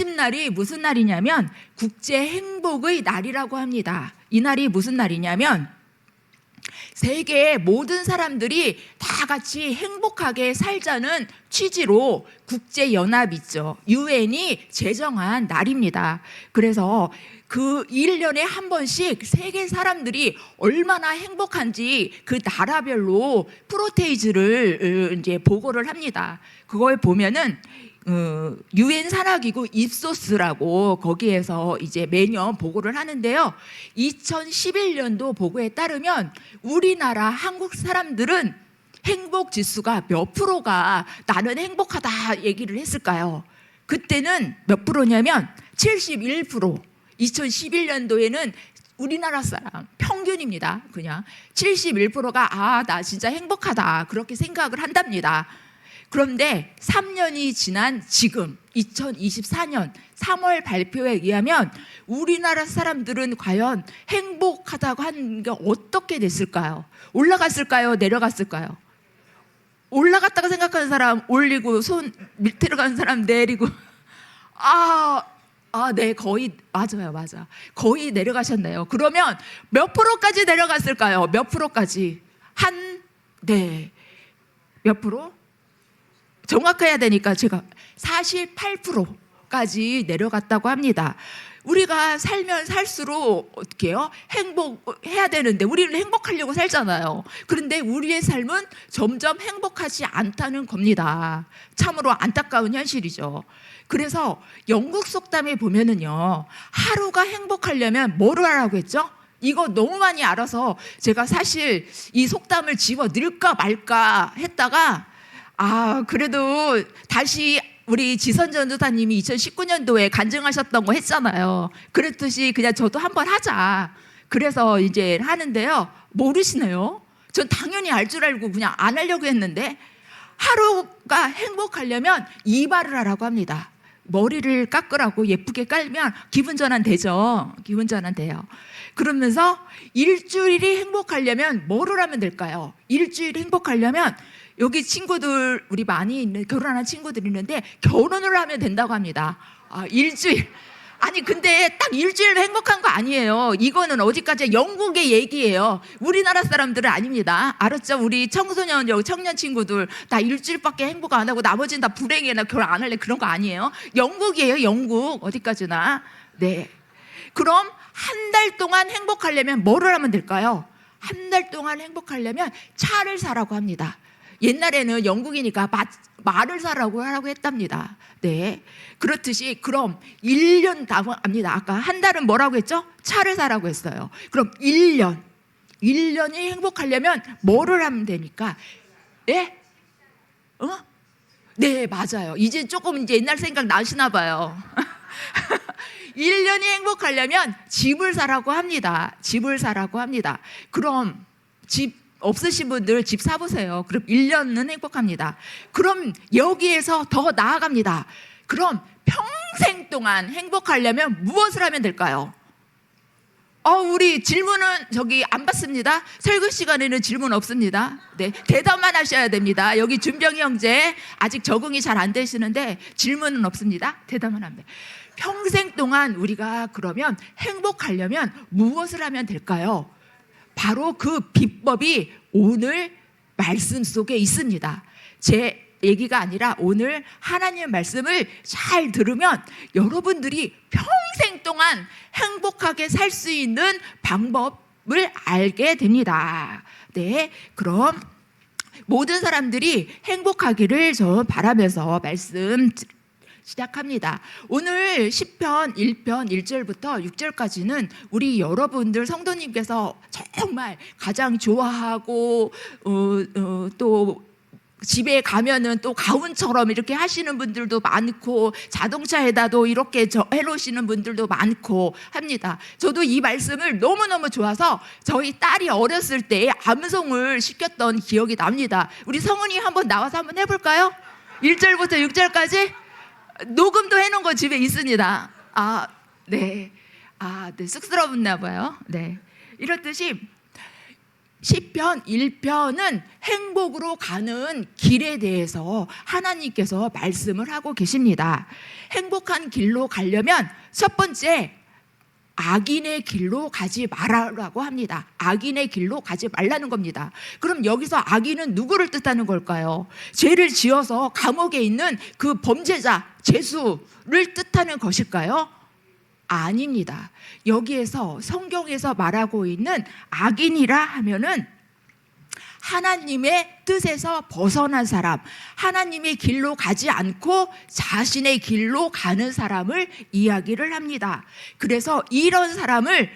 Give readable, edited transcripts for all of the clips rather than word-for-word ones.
날이 무슨 날이냐면 국제 행복의 날이라고 합니다. 이 날이 무슨 날이냐면 세계의 모든 사람들이 다 같이 행복하게 살자는 취지로 국제연합 있죠. 유엔이 제정한 날입니다. 그래서 그 1년에 한 번씩 세계 사람들이 얼마나 행복한지 그 나라별로 프로테이즈를 이제 보고를 합니다. 그걸 보면은 유엔 산하기구 입소스라고 거기에서 이제 매년 보고를 하는데요. 2011년도 보고에 따르면 우리나라 한국 사람들은 행복 지수가 몇 프로가 나는 행복하다 얘기를 했을까요? 그때는 몇 프로냐면 71%. 2011년도에는 우리나라 사람 평균입니다. 그냥 71%가 나 진짜 행복하다 그렇게 생각을 한답니다. 그런데 3년이 지난 지금 2024년 3월 발표에 의하면 우리나라 사람들은 과연 행복하다고 하는 게 어떻게 됐을까요? 올라갔을까요? 내려갔을까요? 올라갔다고 생각하는 사람 올리고 손 밑으로 가는 사람 내리고 네, 거의 맞아요. 거의 내려가셨네요. 그러면 몇 프로까지 내려갔을까요? 몇 프로까지? 몇 프로? 정확해야 되니까 제가 48%까지 내려갔다고 합니다. 우리가 살면 살수록 어떻게 해요? 행복해야 되는데 우리는 행복하려고 살잖아요. 그런데 우리의 삶은 점점 행복하지 않다는 겁니다. 참으로 안타까운 현실이죠. 그래서 영국 속담에 보면은요, 하루가 행복하려면 뭐를 하라고 했죠? 이거 너무 많이 알아서 제가 사실 이 속담을 집어 넣을까 말까 했다가 그래도 다시 우리 지선 전도사님이 2019년도에 간증하셨던 거 했잖아요. 그랬듯이 그냥 저도 한번 하자. 그래서 이제 하는데요. 모르시네요. 전 당연히 알 줄 알고 그냥 안 하려고 했는데 하루가 행복하려면 이발을 하라고 합니다. 머리를 깎으라고 예쁘게 깔면 기분 전환 되죠. 기분 전환 돼요. 그러면서 일주일이 행복하려면 뭐를 하면 될까요? 일주일이 행복하려면 여기 친구들 우리 많이 있는 결혼한 친구들이 있는데 결혼을 하면 된다고 합니다. 일주일. 아니 근데 딱 일주일 행복한 거 아니에요. 이거는 어디까지 영국의 얘기예요. 우리나라 사람들은 아닙니다. 알았죠? 우리 청소년 청년 친구들 다 일주일밖에 행복 안 하고 나머지는 다 불행해 나 결혼 안 할래 그런 거 아니에요. 영국이에요. 영국 어디까지나. 네. 그럼 한 달 동안 행복하려면 뭐를 하면 될까요? 한 달 동안 행복하려면 차를 사라고 합니다. 옛날에는 영국이니까 말을 사라고 하라고 했답니다. 네. 그렇듯이 그럼 1년 답합니다. 아까 한 달은 뭐라고 했죠? 차를 사라고 했어요. 그럼 1년이 행복하려면 뭐를 하면 됩니까? 예? 네, 맞아요. 이제 조금 이제 옛날 생각 나시나 봐요. 1년이 행복하려면 집을 사라고 합니다. 집을 사라고 합니다. 그럼 집 없으신 분들 집 사보세요. 그럼 1년은 행복합니다. 그럼 여기에서 더 나아갑니다. 그럼 평생 동안 행복하려면 무엇을 하면 될까요? 우리 질문은 저기 안 받습니다. 설교 시간에는 질문 없습니다. 네, 대답만 하셔야 됩니다. 여기 준병이 형제 아직 적응이 잘 안 되시는데 질문은 없습니다. 대답만 하면 돼요. 평생 동안 우리가 그러면 행복하려면 무엇을 하면 될까요? 바로 그 비법이 오늘 말씀 속에 있습니다. 제 얘기가 아니라 오늘 하나님의 말씀을 잘 들으면 여러분들이 평생 동안 행복하게 살 수 있는 방법을 알게 됩니다. 네, 그럼 모든 사람들이 행복하기를 저 바라면서 말씀 시작합니다. 오늘 시편 1편 1절부터 6절까지는 우리 여러분들 성도님께서 정말 가장 좋아하고 또 집에 가면은 또 가훈처럼 이렇게 하시는 분들도 많고 자동차에다도 이렇게 해놓으시는 분들도 많고 합니다. 저도 이 말씀을 너무너무 좋아서 저희 딸이 어렸을 때 암송을 시켰던 기억이 납니다. 우리 성은이 한번 나와서 한번 해볼까요? 1절부터 6절까지 녹음도 해놓은 거 집에 있습니다. 네. 네, 쑥스러웠나 봐요. 네. 이렇듯이 시편 1편은 행복으로 가는 길에 대해서 하나님께서 말씀을 하고 계십니다. 행복한 길로 가려면 첫 번째, 악인의 길로 가지 말라고 합니다. 악인의 길로 가지 말라는 겁니다. 그럼 여기서 악인은 누구를 뜻하는 걸까요? 죄를 지어서 감옥에 있는 그 범죄자, 죄수를 뜻하는 것일까요? 아닙니다. 여기에서 성경에서 말하고 있는 악인이라 하면은 하나님의 뜻에서 벗어난 사람, 하나님의 길로 가지 않고 자신의 길로 가는 사람을 이야기를 합니다. 그래서 이런 사람을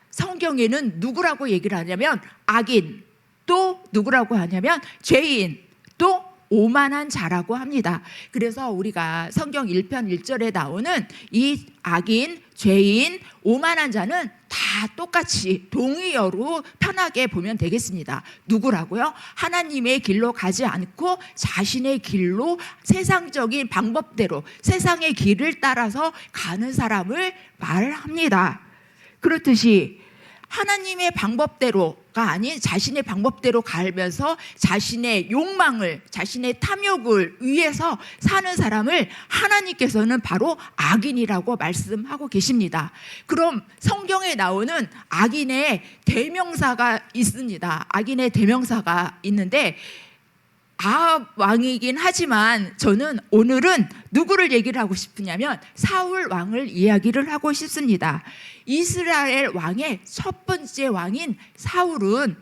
성경에는 누구라고 얘기를 하냐면 악인, 또 누구라고 하냐면 죄인, 또 오만한 자라고 합니다. 그래서 우리가 성경 1편 1절에 나오는 이 악인, 죄인, 오만한 자는 다 똑같이 동의어로 편하게 보면 되겠습니다. 누구라고요? 하나님의 길로 가지 않고 자신의 길로 세상적인 방법대로 세상의 길을 따라서 가는 사람을 말합니다. 그렇듯이 하나님의 방법대로가 아닌 자신의 방법대로 가면서 자신의 욕망을, 자신의 탐욕을 위해서 사는 사람을 하나님께서는 바로 악인이라고 말씀하고 계십니다. 그럼 성경에 나오는 악인의 대명사가 있습니다. 악인의 대명사가 있는데 왕이긴 하지만 저는 오늘은 누구를 얘기를 하고 싶으냐면 사울 왕을 이야기를 하고 싶습니다. 이스라엘 왕의 첫 번째 왕인 사울은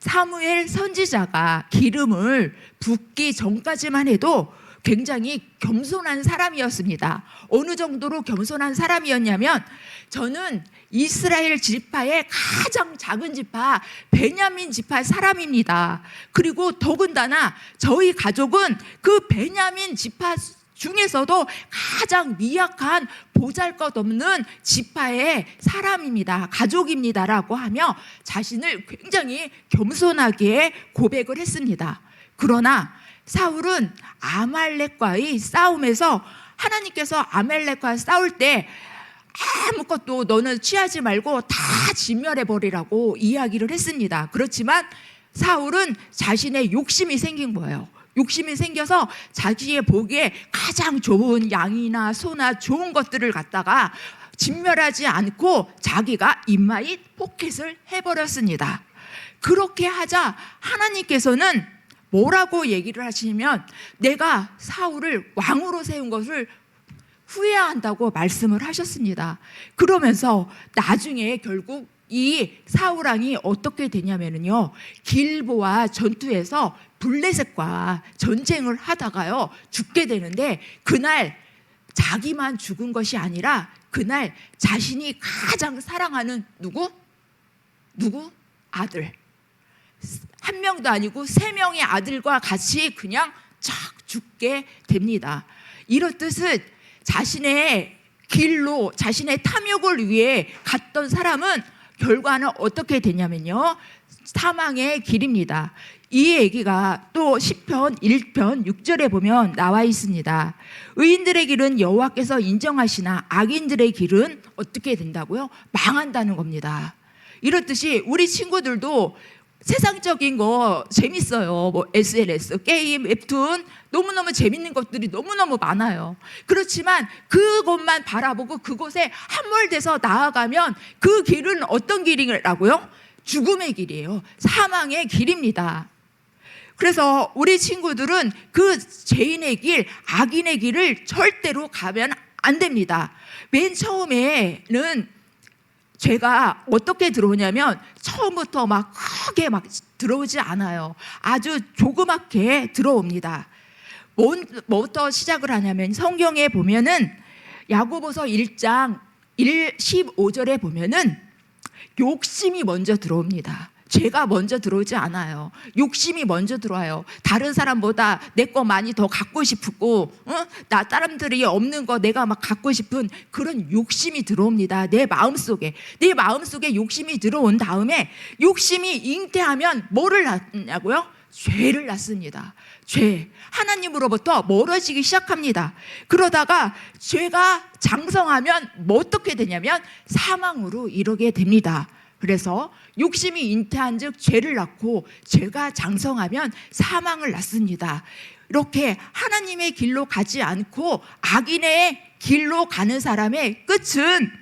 사무엘 선지자가 기름을 붓기 전까지만 해도 굉장히 겸손한 사람이었습니다. 어느 정도로 겸손한 사람이었냐면 저는 이스라엘 지파의 가장 작은 지파 베냐민 지파 사람입니다. 그리고 더군다나 저희 가족은 그 베냐민 지파 중에서도 가장 미약한 보잘것없는 지파의 사람입니다. 가족입니다라고 하며 자신을 굉장히 겸손하게 고백을 했습니다. 그러나 사울은 아말렉과의 싸움에서 하나님께서 아말렉과 싸울 때 아무것도 너는 취하지 말고 다 진멸해버리라고 이야기를 했습니다. 그렇지만 사울은 자신의 욕심이 생긴 거예요. 욕심이 생겨서 자기의 보기에 가장 좋은 양이나 소나 좋은 것들을 갖다가 진멸하지 않고 자기가 입마이 포켓을 해버렸습니다. 그렇게 하자 하나님께서는 뭐라고 얘기를 하시냐면 내가 사울을 왕으로 세운 것을 후회한다고 말씀을 하셨습니다. 그러면서 나중에 결국 이 사울왕이 어떻게 되냐면요, 길보아 전투에서 블레셋과 전쟁을 하다가요 죽게 되는데, 그날 자기만 죽은 것이 아니라 그날 자신이 가장 사랑하는 누구? 아들. 한 명도 아니고 3명의 아들과 같이 그냥 쫙 죽게 됩니다. 이렇듯은 자신의 길로 자신의 탐욕을 위해 갔던 사람은 결과는 어떻게 되냐면요, 사망의 길입니다. 이 얘기가 또 시편 1편 6절에 보면 나와 있습니다. 의인들의 길은 여호와께서 인정하시나 악인들의 길은 어떻게 된다고요? 망한다는 겁니다. 이렇듯이 우리 친구들도 세상적인 거 재밌어요. 뭐 SNS, 게임, 웹툰 너무너무 재밌는 것들이 너무너무 많아요. 그렇지만 그것만 바라보고 그곳에 함몰돼서 나아가면 그 길은 어떤 길이라고요? 죽음의 길이에요. 사망의 길입니다. 그래서 우리 친구들은 그 죄인의 길, 악인의 길을 절대로 가면 안 됩니다. 맨 처음에는 죄가 어떻게 들어오냐면 처음부터 막 크게 막 들어오지 않아요. 아주 조그맣게 들어옵니다. 뭐부터 시작을 하냐면 성경에 보면은 야고보서 1장 15절에 보면은 욕심이 먼저 들어옵니다. 죄가 먼저 들어오지 않아요. 욕심이 먼저 들어와요. 다른 사람보다 내 거 많이 더 갖고 싶고, 나 사람들이 없는 거 내가 막 갖고 싶은 그런 욕심이 들어옵니다. 내 마음속에 욕심이 들어온 다음에 욕심이 잉태하면 뭐를 낳냐고요? 죄를 낳습니다. 죄, 하나님으로부터 멀어지기 시작합니다. 그러다가 죄가 장성하면 뭐 어떻게 되냐면 사망으로 이르게 됩니다. 그래서 욕심이 잉태한 즉 죄를 낳고 죄가 장성하면 사망을 낳습니다. 이렇게 하나님의 길로 가지 않고 악인의 길로 가는 사람의 끝은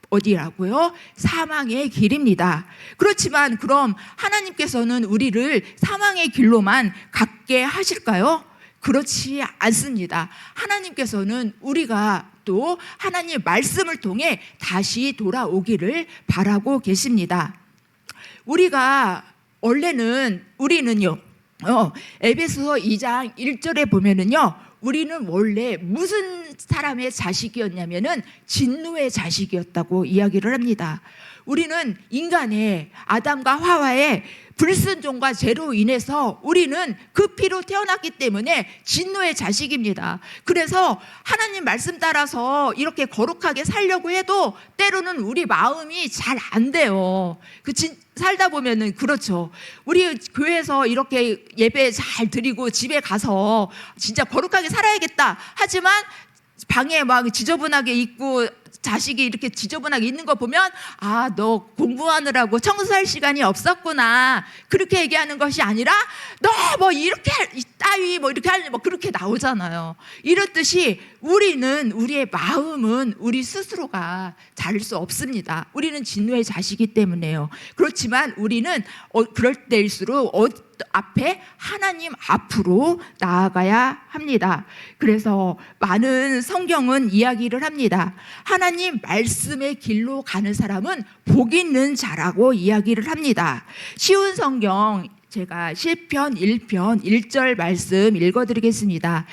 어디라고요? 사망의 길입니다. 그렇지만 그럼 하나님께서는 우리를 사망의 길로만 갖게 하실까요? 그렇지 않습니다. 하나님께서는 우리가 또 하나님 말씀을 통해 다시 돌아오기를 바라고 계십니다. 우리가 원래는 우리는요, 에베소서 2장 1절에 보면은요, 우리는 원래 무슨 사람의 자식이었냐면은 진노의 자식이었다고 이야기를 합니다. 우리는 인간의 아담과 하와의 불순종과 죄로 인해서 우리는 그 피로 태어났기 때문에 진노의 자식입니다. 그래서 하나님 말씀 따라서 이렇게 거룩하게 살려고 해도 때로는 우리 마음이 잘 안 돼요. 살다 보면은 그렇죠. 우리 교회에서 이렇게 예배 잘 드리고 집에 가서 진짜 거룩하게 살아야겠다 하지만 방에 막 지저분하게 있고 자식이 이렇게 지저분하게 있는 거 보면 아, 너 공부하느라고 청소할 시간이 없었구나 그렇게 얘기하는 것이 아니라 너 뭐 이렇게 따위 뭐 이렇게 하려니 뭐 그렇게 나오잖아요. 이렇듯이 우리의 마음은 우리 스스로가 자를 수 없습니다. 우리는 진노의 자식이기 때문에요. 그렇지만 우리는 그럴 때일수록 앞에 하나님 앞으로 나아가야 합니다. 그래서 많은 성경은 이야기를 합니다. 하나님 말씀의 길로 가는 사람은 복 있는 자라고 이야기를 합니다. 쉬운 성경 제가 시편 1편 1절 말씀 읽어드리겠습니다.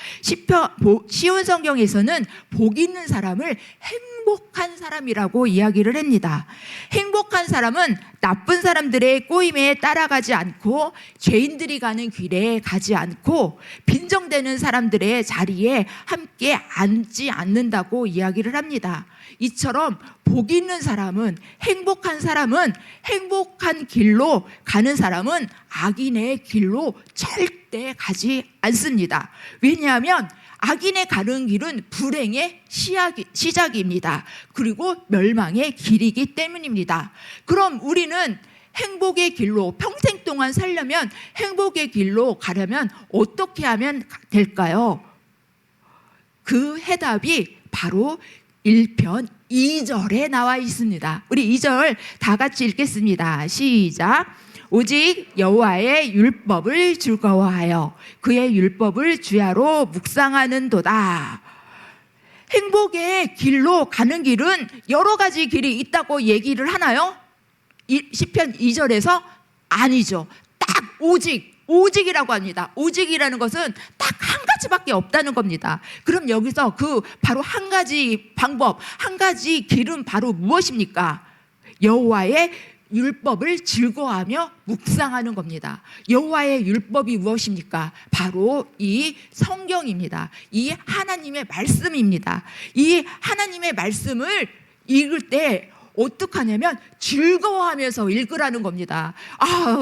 쉬운 성경에서는 복 있는 사람을 행복한 사람이라고 이야기를 합니다. 행복한 사람은 나쁜 사람들의 꼬임에 따라가지 않고 죄인들이 가는 길에 가지 않고 빈정대는 사람들의 자리에 함께 앉지 않는다고 이야기를 합니다. 이처럼 복 있는 사람은 행복한 길로 가는 사람은 악인의 길로 절대 가지 않습니다. 왜냐하면 악인의 가는 길은 불행의 시작입니다. 그리고 멸망의 길이기 때문입니다. 그럼 우리는 행복의 길로 평생 동안 살려면 행복의 길로 가려면 어떻게 하면 될까요? 그 해답이 바로 1편 2절에 나와 있습니다. 우리 2절 다 같이 읽겠습니다. 시작. 오직 여호와의 율법을 즐거워하여 그의 율법을 주야로 묵상하는도다. 행복의 길로 가는 길은 여러 가지 길이 있다고 얘기를 하나요? 시편 2절에서 아니죠. 딱 오직이라고 합니다. 오직이라는 것은 딱 한 가지밖에 없다는 겁니다. 그럼 여기서 그 바로 한 가지 방법, 한 가지 길은 바로 무엇입니까? 여호와의 율법을 즐거워하며 묵상하는 겁니다. 여호와의 율법이 무엇입니까? 바로 이 성경입니다. 이 하나님의 말씀입니다. 이 하나님의 말씀을 읽을 때 어떻게 하냐면 즐거워하면서 읽으라는 겁니다.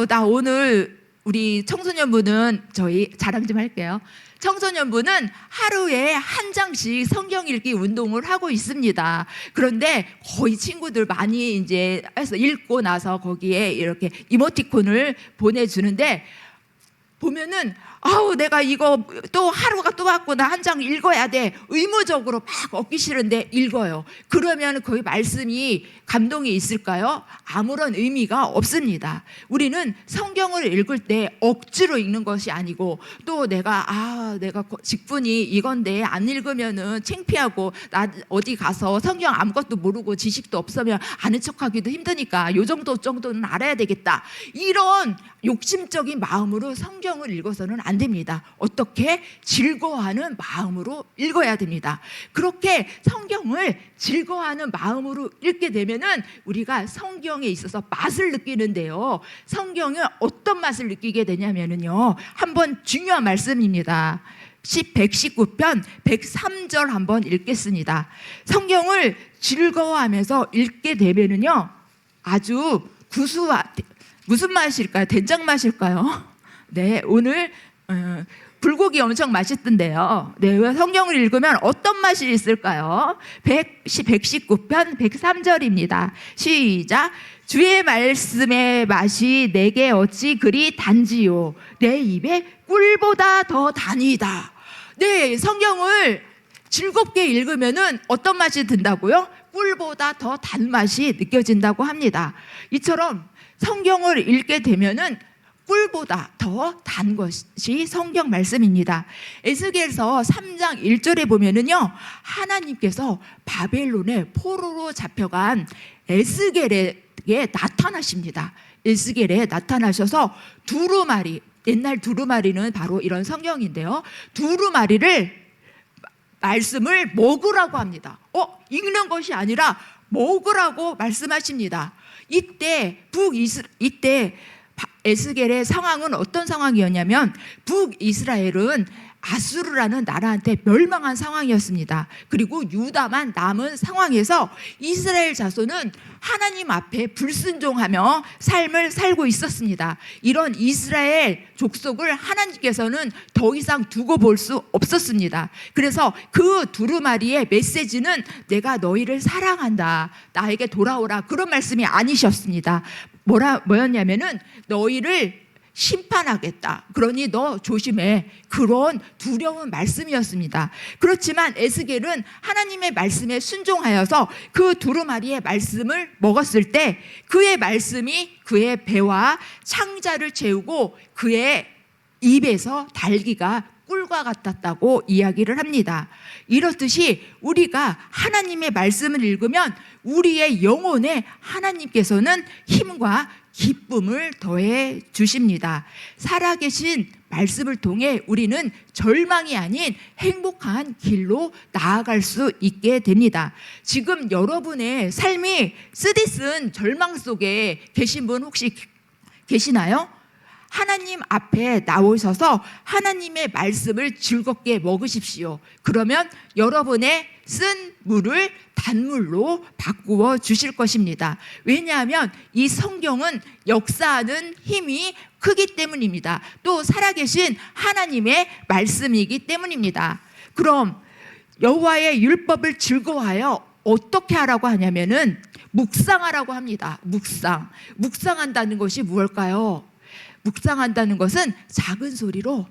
나 오늘 우리 청소년부는 저희 자랑 좀 할게요. 청소년부는 하루에 한 장씩 성경 읽기 운동을 하고 있습니다. 그런데 거의 친구들 많이 이제 해서 읽고 나서 거기에 이렇게 이모티콘을 보내주는데 보면은 내가 이거 또 하루가 또 왔구나 한 장 읽어야 돼 의무적으로 막 얻기 싫은데 읽어요. 그러면 그 말씀이 감동이 있을까요? 아무런 의미가 없습니다. 우리는 성경을 읽을 때 억지로 읽는 것이 아니고 또 내가 직분이 이건데 안 읽으면은 창피하고 나 어디 가서 성경 아무것도 모르고 지식도 없으면 아는 척하기도 힘드니까 요 정도는 알아야 되겠다. 이런 욕심적인 마음으로 성경을 읽어서는 안 됩니다. 어떻게? 즐거워하는 마음으로 읽어야 됩니다. 그렇게 성경을 즐거워하는 마음으로 읽게 되면은 우리가 성경에 있어서 맛을 느끼는데요. 성경은 어떤 맛을 느끼게 되냐면은요. 한번 중요한 말씀입니다. 119편 103절 한번 읽겠습니다. 성경을 즐거워하면서 읽게 되면은요. 아주 무슨 맛일까요? 된장 맛일까요? 네, 오늘 불고기 엄청 맛있던데요. 네, 성경을 읽으면 어떤 맛이 있을까요? 119편 103절입니다. 시작. 주의 말씀의 맛이 내게 어찌 그리 단지요, 내 입에 꿀보다 더 단이다. 네, 성경을 즐겁게 읽으면은 어떤 맛이 든다고요? 꿀보다 더 단맛이 느껴진다고 합니다. 이처럼 성경을 읽게 되면은 꿀보다 더 단 것이 성경 말씀입니다. 에스겔서 3장 1절에 보면은요, 하나님께서 바벨론의 포로로 잡혀간 에스겔에게 나타나십니다. 에스겔에 나타나셔서 두루마리, 옛날 두루마리는 바로 이런 성경인데요, 두루마리를 말씀을 먹으라고 합니다. 읽는 것이 아니라 먹으라고 말씀하십니다. 이때 에스겔의 상황은 어떤 상황이었냐면, 북이스라엘은 아수르라는 나라한테 멸망한 상황이었습니다. 그리고 유다만 남은 상황에서 이스라엘 자손은 하나님 앞에 불순종하며 삶을 살고 있었습니다. 이런 이스라엘 족속을 하나님께서는 더 이상 두고 볼 수 없었습니다. 그래서 그 두루마리의 메시지는 내가 너희를 사랑한다, 나에게 돌아오라, 그런 말씀이 아니셨습니다. 뭐였냐면은 너희를 심판하겠다, 그러니 너 조심해, 그런 두려운 말씀이었습니다. 그렇지만 에스겔은 하나님의 말씀에 순종하여서 그 두루마리의 말씀을 먹었을 때 그의 말씀이 그의 배와 창자를 채우고 그의 입에서 달기가 꿀과 같았다고 이야기를 합니다. 이렇듯이 우리가 하나님의 말씀을 읽으면 우리의 영혼에 하나님께서는 힘과 기쁨을 더해 주십니다. 살아계신 말씀을 통해 우리는 절망이 아닌 행복한 길로 나아갈 수 있게 됩니다. 지금 여러분의 삶이 쓰디쓴 절망 속에 계신 분 혹시 계시나요? 하나님 앞에 나오셔서 하나님의 말씀을 즐겁게 먹으십시오. 그러면 여러분의 쓴 물을 단물로 바꾸어 주실 것입니다. 왜냐하면 이 성경은 역사하는 힘이 크기 때문입니다. 또 살아계신 하나님의 말씀이기 때문입니다. 그럼 여호와의 율법을 즐거워하여 어떻게 하라고 하냐면은 묵상하라고 합니다. 묵상한다는 것이 무엇일까요? 묵상한다는 것은 작은 소리로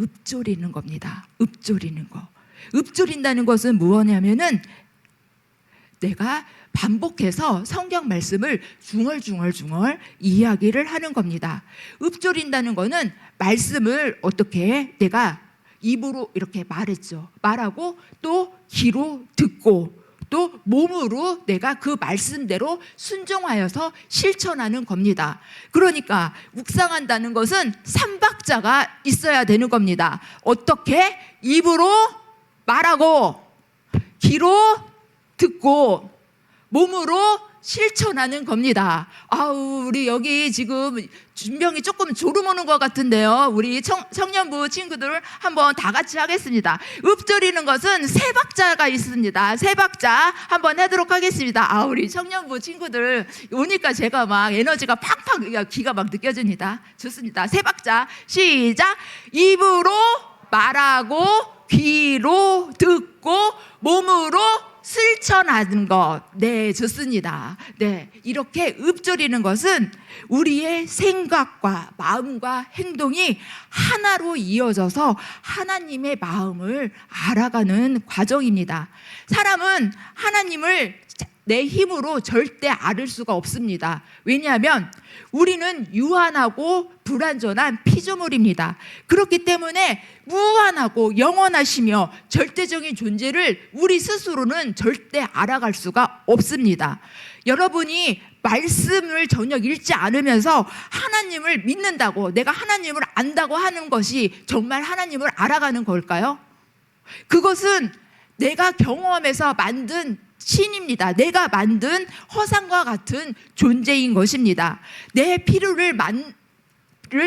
읊조리는 겁니다. 읊조리는 거. 읊조린다는 것은 무엇이냐면은 내가 반복해서 성경 말씀을 중얼중얼 이야기를 하는 겁니다. 읊조린다는 것은 말씀을 어떻게 내가 입으로 이렇게 말하고 또 귀로 듣고 또 몸으로 내가 그 말씀대로 순종하여서 실천하는 겁니다. 그러니까 묵상한다는 것은 삼박자가 있어야 되는 겁니다. 어떻게? 입으로 말하고, 귀로 듣고, 몸으로 실천하는 겁니다. 우리 여기 지금 준병이 조금 졸음 오는 것 같은데요. 우리 청년부 친구들 한번 다 같이 하겠습니다. 읊조리는 것은 세 박자가 있습니다. 세 박자 한번 하도록 하겠습니다. 우리 청년부 친구들 오니까 제가 막 에너지가 팍팍, 기가 막 느껴집니다. 좋습니다. 세 박자 시작. 입으로 말하고, 귀로 듣고, 몸으로 실천하는 것. 네, 좋습니다. 네, 이렇게 읊조리는 것은 우리의 생각과 마음과 행동이 하나로 이어져서 하나님의 마음을 알아가는 과정입니다. 사람은 하나님을 내 힘으로 절대 알을 수가 없습니다. 왜냐하면 우리는 유한하고 불완전한 피조물입니다. 그렇기 때문에 무한하고 영원하시며 절대적인 존재를 우리 스스로는 절대 알아갈 수가 없습니다. 여러분이 말씀을 전혀 읽지 않으면서 하나님을 믿는다고, 내가 하나님을 안다고 하는 것이 정말 하나님을 알아가는 걸까요? 그것은 내가 경험해서 만든 신입니다. 내가 만든 허상과 같은 존재인 것입니다. 내 필요를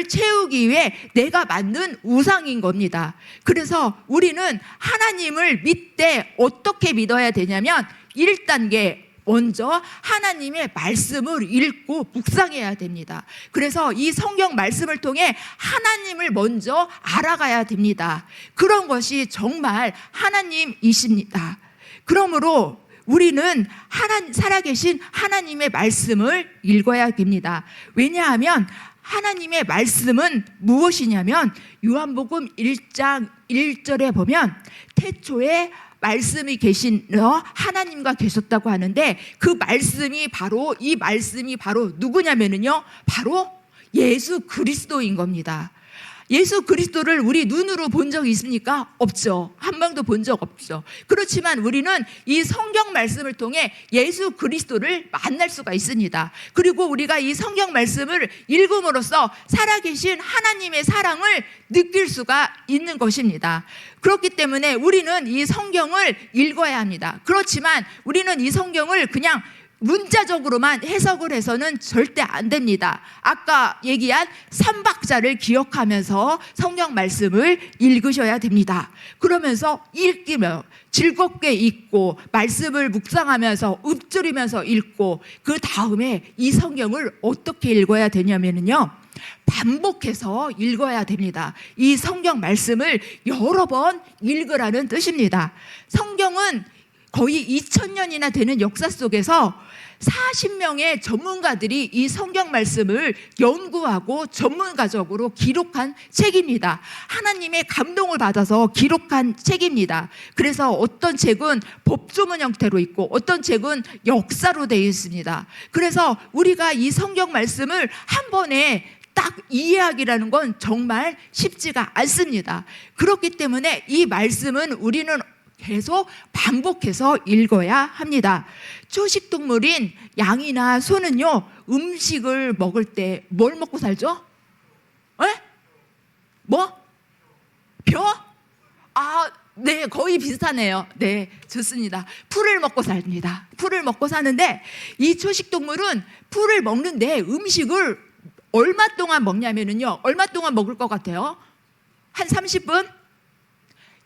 채우기 위해 내가 만든 우상인 겁니다. 그래서 우리는 하나님을 믿되 어떻게 믿어야 되냐면 1단계 먼저 하나님의 말씀을 읽고 묵상해야 됩니다. 그래서 이 성경 말씀을 통해 하나님을 먼저 알아가야 됩니다. 그런 것이 정말 하나님이십니다. 그러므로 우리는 살아계신 하나님의 말씀을 읽어야 됩니다. 왜냐하면 하나님의 말씀은 무엇이냐면 요한복음 1장 1절에 보면 태초에 말씀이 계신 하나님과 계셨다고 하는데 그 말씀이 바로 이 말씀이 바로 누구냐면요 바로 예수 그리스도인 겁니다. 예수 그리스도를 우리 눈으로 본 적이 있습니까? 없죠. 한 번도 본 적 없죠. 그렇지만 우리는 이 성경 말씀을 통해 예수 그리스도를 만날 수가 있습니다. 그리고 우리가 이 성경 말씀을 읽음으로써 살아계신 하나님의 사랑을 느낄 수가 있는 것입니다. 그렇기 때문에 우리는 이 성경을 읽어야 합니다. 그렇지만 우리는 이 성경을 그냥 문자적으로만 해석을 해서는 절대 안 됩니다. 아까 얘기한 삼박자를 기억하면서 성경 말씀을 읽으셔야 됩니다. 그러면서 읽기면 즐겁게 읽고 말씀을 묵상하면서 읊조리면서 읽고 그 다음에 이 성경을 어떻게 읽어야 되냐면요 반복해서 읽어야 됩니다. 이 성경 말씀을 여러 번 읽으라는 뜻입니다. 성경은 거의 2000년이나 되는 역사 속에서 40명의 전문가들이 이 성경 말씀을 연구하고 전문가적으로 기록한 책입니다. 하나님의 감동을 받아서 기록한 책입니다. 그래서 어떤 책은 법조문 형태로 있고 어떤 책은 역사로 되어 있습니다. 그래서 우리가 이 성경 말씀을 한 번에 딱 이해하기라는 건 정말 쉽지가 않습니다. 그렇기 때문에 이 말씀은 우리는 계속 반복해서 읽어야 합니다. 초식동물인 양이나 소는요 음식을 먹을 때 뭘 먹고 살죠? 에? 뭐? 벼? 네, 거의 비슷하네요. 네, 좋습니다. 풀을 먹고 삽니다. 풀을 먹고 사는데 이 초식동물은 풀을 먹는데 음식을 얼마 동안 먹냐면요 얼마 동안 먹을 것 같아요? 한 30분?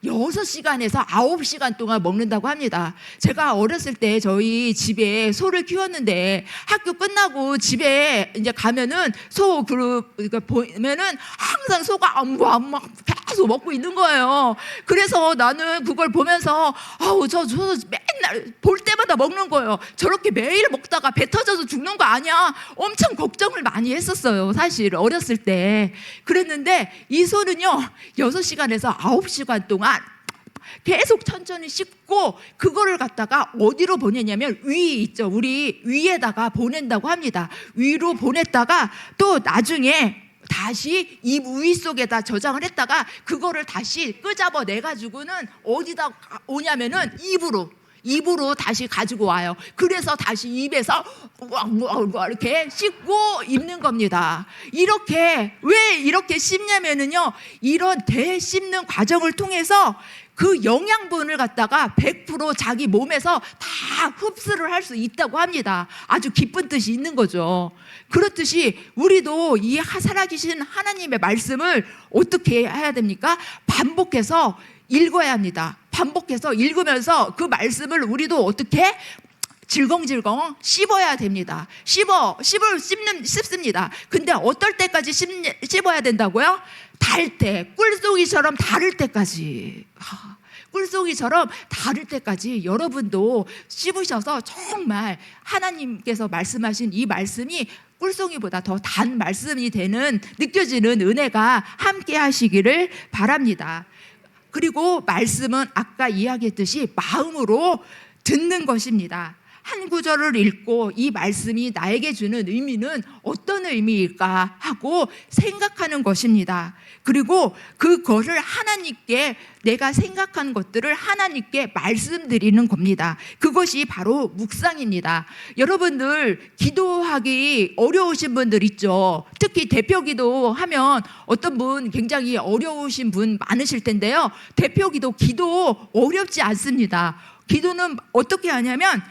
6시간에서 9시간 동안 먹는다고 합니다. 제가 어렸을 때 저희 집에 소를 키웠는데 학교 끝나고 집에 이제 가면은 소 보면은 항상 소가 안무 계속 먹고 있는 거예요. 그래서 나는 그걸 보면서 저 맨날 볼 때마다 먹는 거예요. 저렇게 매일 먹다가 배 터져서 죽는 거 아니야? 엄청 걱정을 많이 했었어요. 사실 어렸을 때. 그랬는데 이 소는요 6시간에서 9시간 동안 계속 천천히 씹고 그거를 갖다가 어디로 보내냐면 위 있죠. 우리 위에다가 보낸다고 합니다. 위로 보냈다가 또 나중에 다시 입 위 속에다 저장을 했다가 그거를 다시 끄잡아 내가지고는 어디다 오냐면은 입으로 다시 가지고 와요. 그래서 다시 입에서 이렇게 씹고 입는 겁니다. 왜 이렇게 씹냐면은요 이런 대씹는 과정을 통해서 그 영양분을 갖다가 100% 자기 몸에서 다 흡수를 할 수 있다고 합니다. 아주 기쁜 뜻이 있는 거죠. 그렇듯이 우리도 이 살아계신 하나님의 말씀을 어떻게 해야 됩니까? 반복해서 읽어야 합니다. 반복해서 읽으면서 그 말씀을 우리도 어떻게 질겅질겅 씹어야 됩니다. 씹습니다. 근데 어떨 때까지 씹어야 된다고요? 달 때, 꿀송이처럼 다를 때까지. 꿀송이처럼 다를 때까지 여러분도 씹으셔서 정말 하나님께서 말씀하신 이 말씀이 꿀송이보다 더 단 말씀이 느껴지는 은혜가 함께 하시기를 바랍니다. 그리고 말씀은 아까 이야기했듯이 마음으로 듣는 것입니다. 한 구절을 읽고 이 말씀이 나에게 주는 의미는 어떤 의미일까 하고 생각하는 것입니다. 그리고 그것을 하나님께 내가 생각한 것들을 하나님께 말씀드리는 겁니다. 그것이 바로 묵상입니다. 여러분들 기도하기 어려우신 분들 있죠. 특히 대표기도 하면 어떤 분 굉장히 어려우신 분 많으실 텐데요. 대표기도 기도 어렵지 않습니다. 기도는 어떻게 하냐면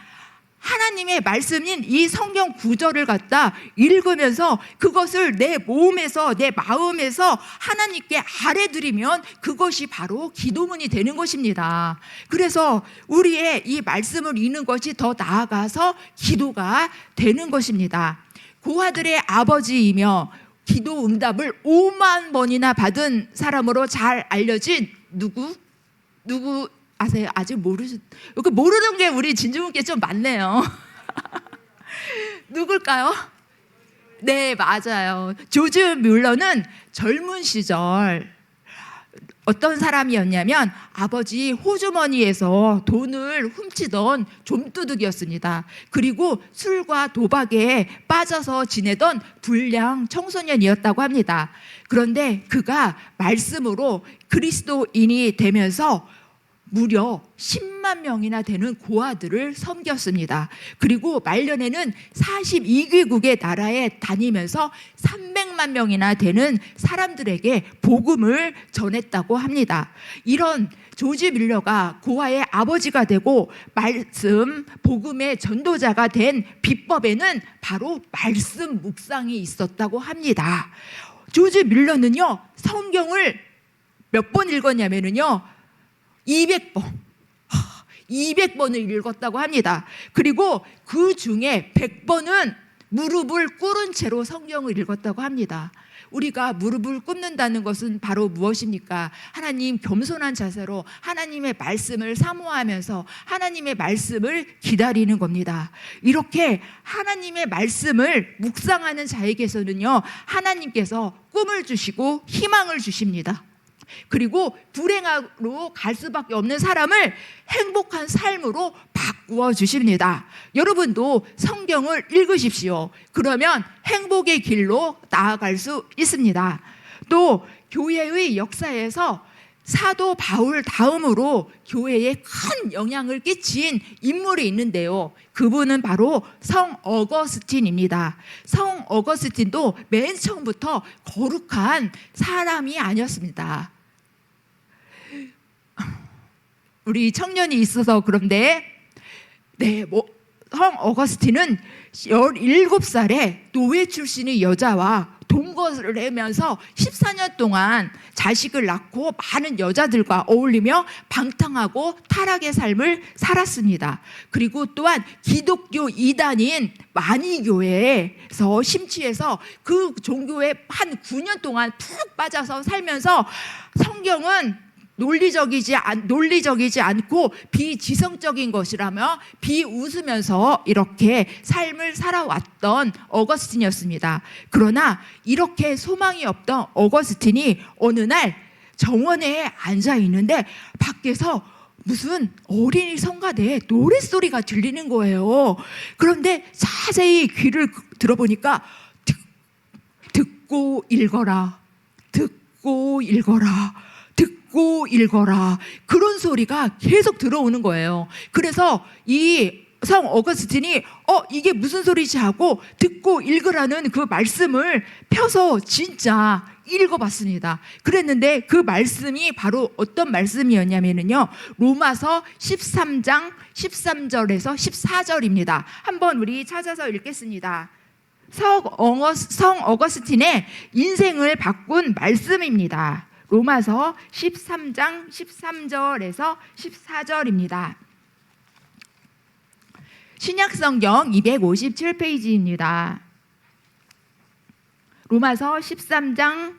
하나님의 말씀인 이 성경 구절을 갖다 읽으면서 그것을 내 몸에서, 내 마음에서 하나님께 아뢰드리면 그것이 바로 기도문이 되는 것입니다. 그래서 우리의 이 말씀을 읽는 것이 더 나아가서 기도가 되는 것입니다. 고아들의 아버지이며 기도 응답을 5만 번이나 받은 사람으로 잘 알려진 누구 아세요? 아직 모르는 게 우리 진주분께 좀 많네요. 누굴까요? 네, 맞아요. 조지 뮬러는 젊은 시절 어떤 사람이었냐면 아버지 호주머니에서 돈을 훔치던 좀도둑이었습니다. 그리고 술과 도박에 빠져서 지내던 불량 청소년이었다고 합니다. 그런데 그가 말씀으로 그리스도인이 되면서 무려 10만 명이나 되는 고아들을 섬겼습니다. 그리고 말년에는 42개국의 나라에 다니면서 300만 명이나 되는 사람들에게 복음을 전했다고 합니다. 이런 조지 밀러가 고아의 아버지가 되고 말씀, 복음의 전도자가 된 비법에는 바로 말씀 묵상이 있었다고 합니다. 조지 밀러는요, 성경을 몇 번 읽었냐면요, 200번, 200번을 읽었다고 합니다. 그리고 그 중에 100번은 무릎을 꿇은 채로 성경을 읽었다고 합니다. 우리가 무릎을 꿇는다는 것은 바로 무엇입니까? 하나님, 겸손한 자세로 하나님의 말씀을 사모하면서 하나님의 말씀을 기다리는 겁니다. 이렇게 하나님의 말씀을 묵상하는 자에게서는요, 하나님께서 꿈을 주시고 희망을 주십니다. 그리고 불행으로 갈 수밖에 없는 사람을 행복한 삶으로 바꾸어 주십니다. 여러분도 성경을 읽으십시오. 그러면 행복의 길로 나아갈 수 있습니다. 또 교회의 역사에서 사도 바울 다음으로 교회에 큰 영향을 끼친 인물이 있는데요, 그분은 바로 성 어거스틴입니다. 성 어거스틴도 맨 처음부터 거룩한 사람이 아니었습니다. 우리 청년이 있어서 그런데, 성 어거스틴은 17살에 노예 출신의 여자와 동거를 하면서 14년 동안 자식을 낳고 많은 여자들과 어울리며 방탕하고 타락의 삶을 살았습니다. 그리고 또한 기독교 이단인 만이교회에서 심취해서 그 종교에 한 9년 동안 푹 빠져서 살면서 성경은 논리적이지 않고 비지성적인 것이라며 비웃으면서 이렇게 삶을 살아왔던 어거스틴이었습니다. 그러나 이렇게 소망이 없던 어거스틴이 어느 날 정원에 앉아 있는데 밖에서 무슨 어린이 성가대에 노랫소리가 들리는 거예요. 그런데 자세히 귀를 들어보니까 듣고 읽어라, 듣고 읽어라, 듣고 읽어라, 그런 소리가 계속 들어오는 거예요. 그래서 이 성 어거스틴이 이게 무슨 소리지 하고 듣고 읽으라는 그 말씀을 펴서 진짜 읽어봤습니다. 그랬는데 그 말씀이 바로 어떤 말씀이었냐면요, 로마서 13장 13절에서 14절입니다. 한번 우리 찾아서 읽겠습니다. 성 어거스틴의 인생을 바꾼 말씀입니다. 로마서 13장 13절에서 14절입니다. 신약성경 257페이지입니다. 로마서 13장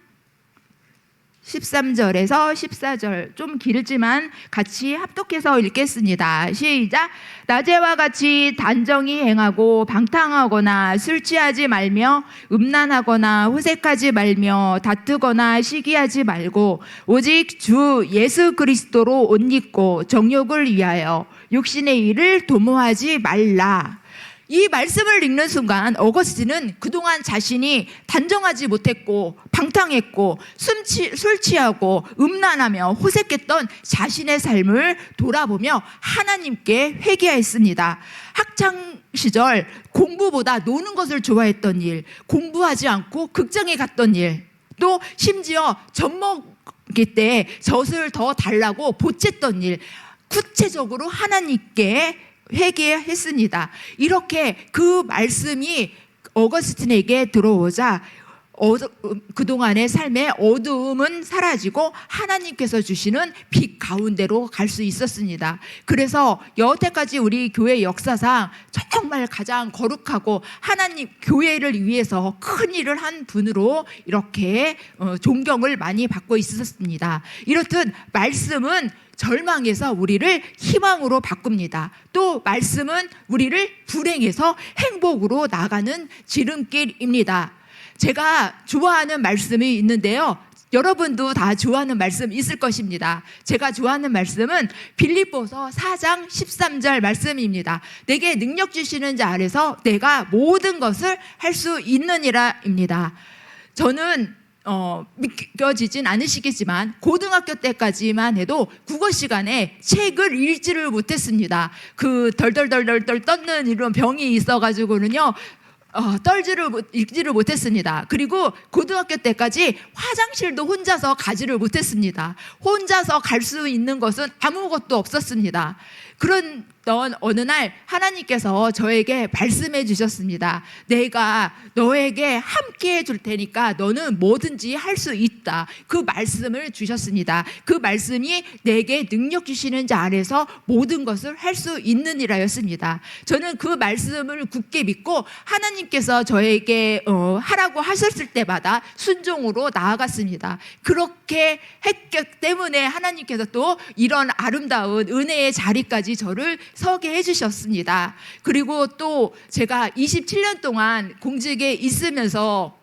13절에서 14절, 좀 길지만 같이 합독해서 읽겠습니다. 시작. 낮에와 같이 단정히 행하고 방탕하거나 술 취하지 말며 음란하거나 호색하지 말며 다투거나 시기하지 말고 오직 주 예수 그리스도로 옷 입고 정욕을 위하여 육신의 일을 도모하지 말라. 이 말씀을 읽는 순간 어거스틴은 그동안 자신이 단정하지 못했고 방탕했고 술 취하고 음란하며 호색했던 자신의 삶을 돌아보며 하나님께 회개했습니다. 학창 시절 공부보다 노는 것을 좋아했던 일, 공부하지 않고 극장에 갔던 일, 또 심지어 젖먹일 때 젖을 더 달라고 보챘던 일, 구체적으로 하나님께 회개했습니다. 이렇게 그 말씀이 어거스틴에게 들어오자 그동안의 삶의 어두움은 사라지고 하나님께서 주시는 빛 가운데로 갈 수 있었습니다. 그래서 여태까지 우리 교회 역사상 정말 가장 거룩하고 하나님 교회를 위해서 큰 일을 한 분으로 이렇게 존경을 많이 받고 있었습니다. 이렇듯 말씀은 절망에서 우리를 희망으로 바꿉니다. 또 말씀은 우리를 불행에서 행복으로 나가는 지름길입니다. 제가 좋아하는 말씀이 있는데요. 여러분도 다 좋아하는 말씀 있을 것입니다. 제가 좋아하는 말씀은 빌립보서 4장 13절 말씀입니다. 내게 능력 주시는 자 아래서 내가 모든 것을 할 수 있느니라입니다. 저는 믿겨지진 않으시겠지만 고등학교 때까지만 해도 국어 시간에 책을 읽지를 못했습니다. 그 덜덜덜덜 떴는 이런 병이 있어가지고는요. 읽지를 못했습니다. 그리고 고등학교 때까지 화장실도 혼자서 가지를 못했습니다. 혼자서 갈 수 있는 것은 아무것도 없었습니다. 그런 어느 날 하나님께서 저에게 말씀해 주셨습니다. 내가 너에게 함께 해줄 테니까 너는 뭐든지 할 수 있다. 그 말씀을 주셨습니다. 그 말씀이 내게 능력 주시는 자 안에서 모든 것을 할 수 있느니라였습니다. 저는 그 말씀을 굳게 믿고 하나님께서 저에게 하라고 하셨을 때마다 순종으로 나아갔습니다. 그렇게 했기 때문에 하나님께서 또 이런 아름다운 은혜의 자리까지 저를 서게 해주셨습니다. 그리고 또 제가 27년 동안 공직에 있으면서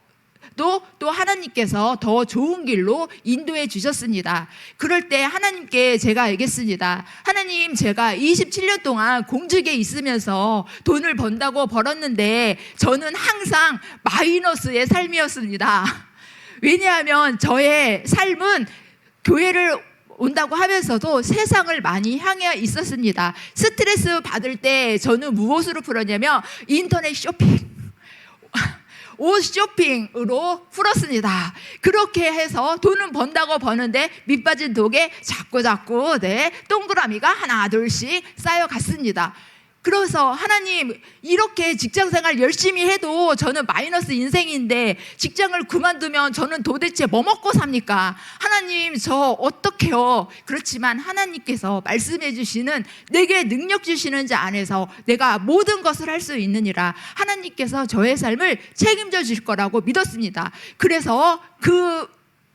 또 하나님께서 더 좋은 길로 인도해 주셨습니다. 그럴 때 하나님께 제가 얘기했습니다. 하나님, 제가 27년 동안 공직에 있으면서 돈을 번다고 벌었는데 저는 항상 마이너스의 삶이었습니다. 왜냐하면 저의 삶은 교회를 온다고 하면서도 세상을 많이 향해 있었습니다. 스트레스 받을 때 저는 무엇으로 풀었냐면 인터넷 쇼핑, 옷 쇼핑으로 풀었습니다. 그렇게 해서 돈은 번다고 버는데 밑빠진 독에 자꾸 동그라미가 하나 둘씩 쌓여갔습니다. 그래서 하나님, 이렇게 직장생활 열심히 해도 저는 마이너스 인생인데 직장을 그만두면 저는 도대체 뭐 먹고 삽니까? 하나님, 저 어떡해요? 그렇지만 하나님께서 말씀해 주시는 내게 능력 주시는 자 안에서 내가 모든 것을 할 수 있느니라. 하나님께서 저의 삶을 책임져 주실 거라고 믿었습니다. 그래서 그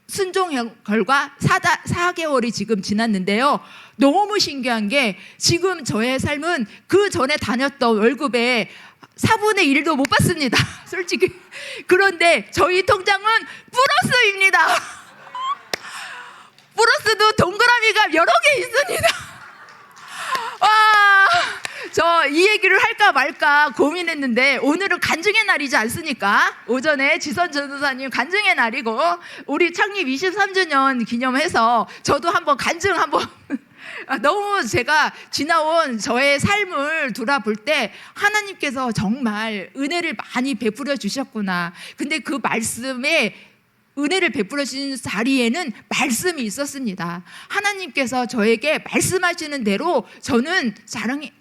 순종 결과 4개월이 지금 지났는데요. 너무 신기한 게 지금 저의 삶은 그 전에 다녔던 월급의 4분의 1도 못 받습니다. 솔직히. 그런데 저희 통장은 플러스입니다. 플러스도 동그라미가 여러 개 있습니다. 와, 저 이 얘기를 할까 말까 고민했는데 오늘은 간증의 날이지 않습니까? 오전에 지선 전도사님 간증의 날이고 우리 창립 23주년 기념해서 저도 한번 간증 너무 제가 지나온 저의 삶을 돌아볼 때 하나님께서 정말 은혜를 많이 베풀어 주셨구나. 근데 그 말씀에 은혜를 베풀어 주신 자리에는 말씀이 있었습니다. 하나님께서 저에게 말씀하시는 대로 저는 자랑이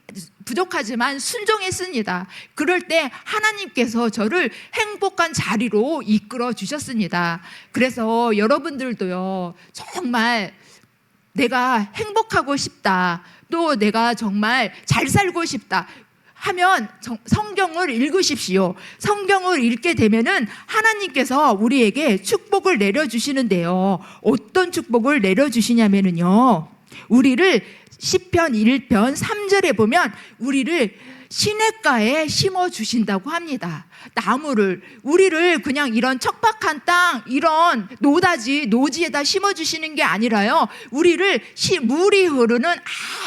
부족하지만 순종했습니다. 그럴 때 하나님께서 저를 행복한 자리로 이끌어 주셨습니다. 그래서 여러분들도요, 정말 내가 행복하고 싶다, 또 내가 정말 잘 살고 싶다 하면 성경을 읽으십시오. 성경을 읽게 되면은 하나님께서 우리에게 축복을 내려주시는데요. 어떤 축복을 내려주시냐면요, 우리를 시편 1편 3절에 보면 우리를 시냇가에 심어주신다고 합니다. 나무를, 우리를 그냥 이런 척박한 땅, 이런 노지에다 심어주시는 게 아니라요, 우리를 물이 흐르는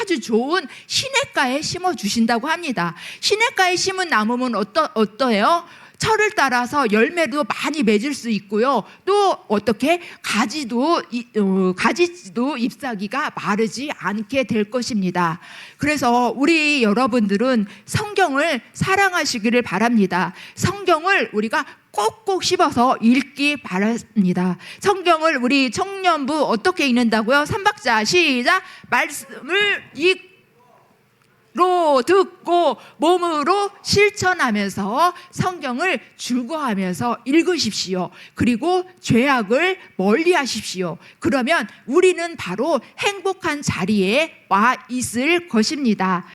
아주 좋은 시냇가에 심어주신다고 합니다. 시냇가에 심은 나무는 어떠해요? 철을 따라서 열매도 많이 맺을 수 있고요. 또 어떻게 가지도 잎사귀가 마르지 않게 될 것입니다. 그래서 우리 여러분들은 성경을 사랑하시기를 바랍니다. 성경을 우리가 꼭꼭 씹어서 읽기 바랍니다. 성경을 우리 청년부 어떻게 읽는다고요? 3박자 시작. 말씀을 읽로 보고 듣고 몸으로 실천하면서 성경을 즐거워하면서 읽으십시오. 그리고 죄악을 멀리하십시오. 그러면 우리는 바로 행복한 자리에 와 있을 것입니다.